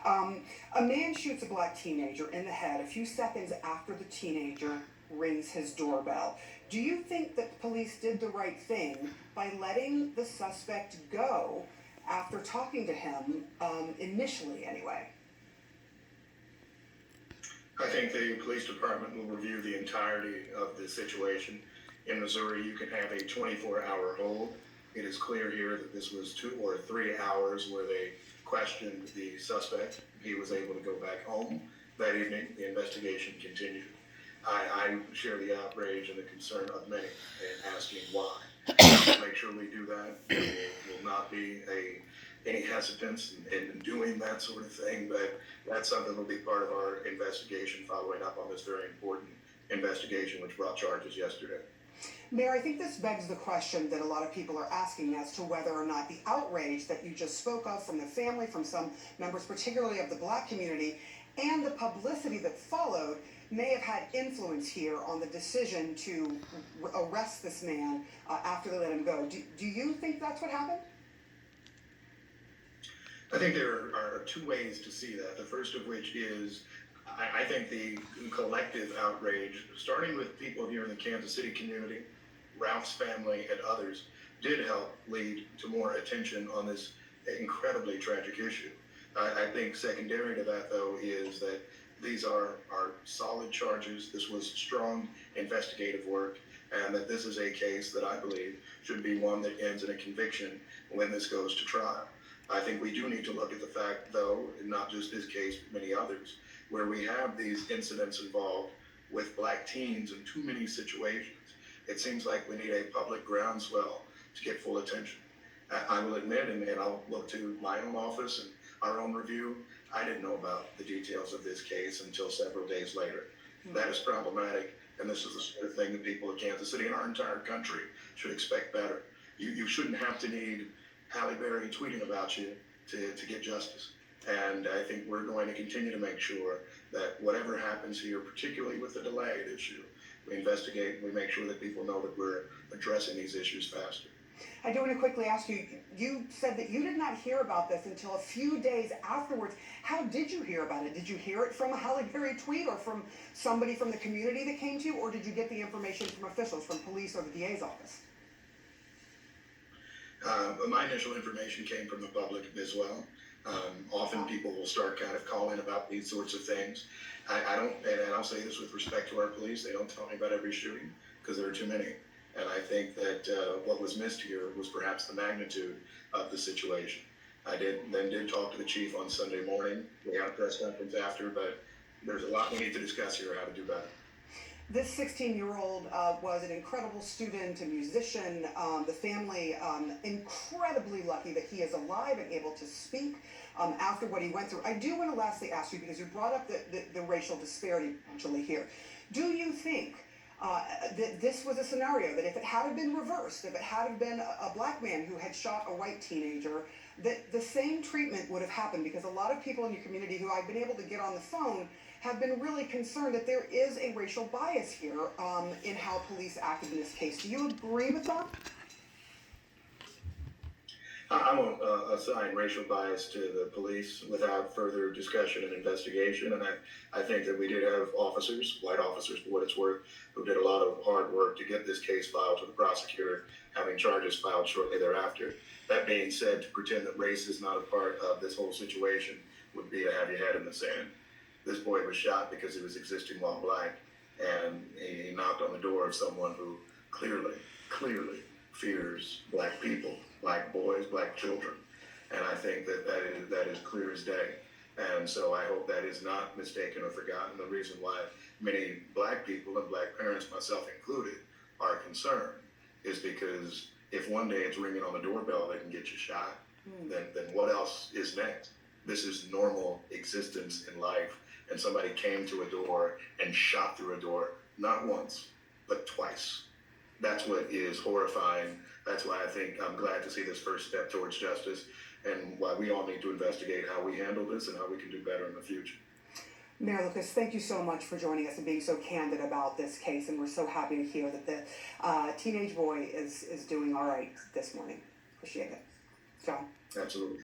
A man shoots a black teenager in the head a few seconds after the teenager rings his doorbell. Do you think that the police did the right thing by letting the suspect go after talking to him, initially anyway? I think the police department will review the entirety of the situation. In Missouri, you can have a 24-hour hold. It is clear here that this was 2 or 3 hours where they questioned the suspect. He was able to go back home that evening. The investigation continued. I share the outrage and the concern of many in asking why. We'll make sure we do that. There will not be any hesitance in doing that sort of thing, but that's something that will be part of our investigation following up on this very important investigation which brought charges yesterday. Mayor, I think this begs the question that a lot of people are asking as to whether or not the outrage that you just spoke of from the family, from some members, particularly of the black community, and the publicity that followed may have had influence here on the decision to arrest this man after they let him go. Do you think that's what happened? I think there are 2 ways to see that. The first of which is, I think the collective outrage, starting with people here in the Kansas City community, Ralph's family, and others, did help lead to more attention on this incredibly tragic issue. I think secondary to that, though, is that these are solid charges. This was strong investigative work, and that this is a case that I believe should be one that ends in a conviction when this goes to trial. I think we do need to look at the fact, though, not just this case, but many others, where we have these incidents involved with black teens in too many situations. It seems like we need a public groundswell to get full attention. I will admit, and I'll look to my own office and our own review, I didn't know about the details of this case until several days later. That is problematic, and this is the sort of thing that people of Kansas City and our entire country should expect better. You shouldn't have to need Halle Berry tweeting about you to get justice. And I think we're going to continue to make sure that whatever happens here, particularly with the delayed issue, we investigate and we make sure that people know that we're addressing these issues faster. I do want to quickly ask you, you said that you did not hear about this until a few days afterwards. How did you hear about it? Did you hear it from a Halle Berry tweet or from somebody from the community that came to you, or did you get the information from officials, from police or the DA's office? My initial information came from the public as well. Often people will start kind of calling about these sorts of things. I don't, and I'll say this with respect to our police, they don't tell me about every shooting because there are too many. And I think that what was missed here was perhaps the magnitude of the situation. I did talk to the chief on Sunday morning. We had a press conference after, but there's a lot we need to discuss here how to do better. This 16-year-old was an incredible student, a musician. The family incredibly lucky that he is alive and able to speak after what he went through. I do want to lastly ask you, because you brought up the racial disparity potentially here. Do you think that this was a scenario that if it had been reversed, if it had been a black man who had shot a white teenager, that the same treatment would have happened? Because a lot of people in your community who I've been able to get on the phone have been really concerned that there is a racial bias here in how police acted in this case. Do you agree with that? I won't assign racial bias to the police without further discussion and investigation. And I think that we did have officers, white officers for what it's worth, who did a lot of hard work to get this case filed to the prosecutor, having charges filed shortly thereafter. That being said, to pretend that race is not a part of this whole situation would be to have your head in the sand. This boy was shot because he was existing while black, and he knocked on the door of someone who clearly fears black people, black boys, black children. And I think that is clear as day. And so I hope that is not mistaken or forgotten. The reason why many black people and black parents, myself included, are concerned is because if one day it's ringing on the doorbell that can get you shot, then what else is next? This is normal existence in life. And somebody came to a door and shot through a door, not once, but twice. That's what is horrifying. That's why I think I'm glad to see this first step towards justice, and why we all need to investigate how we handle this and how we can do better in the future. Mayor Lucas, thank you so much for joining us and being so candid about this case, and we're so happy to hear that the teenage boy is doing all right this morning. Appreciate it. John? Absolutely.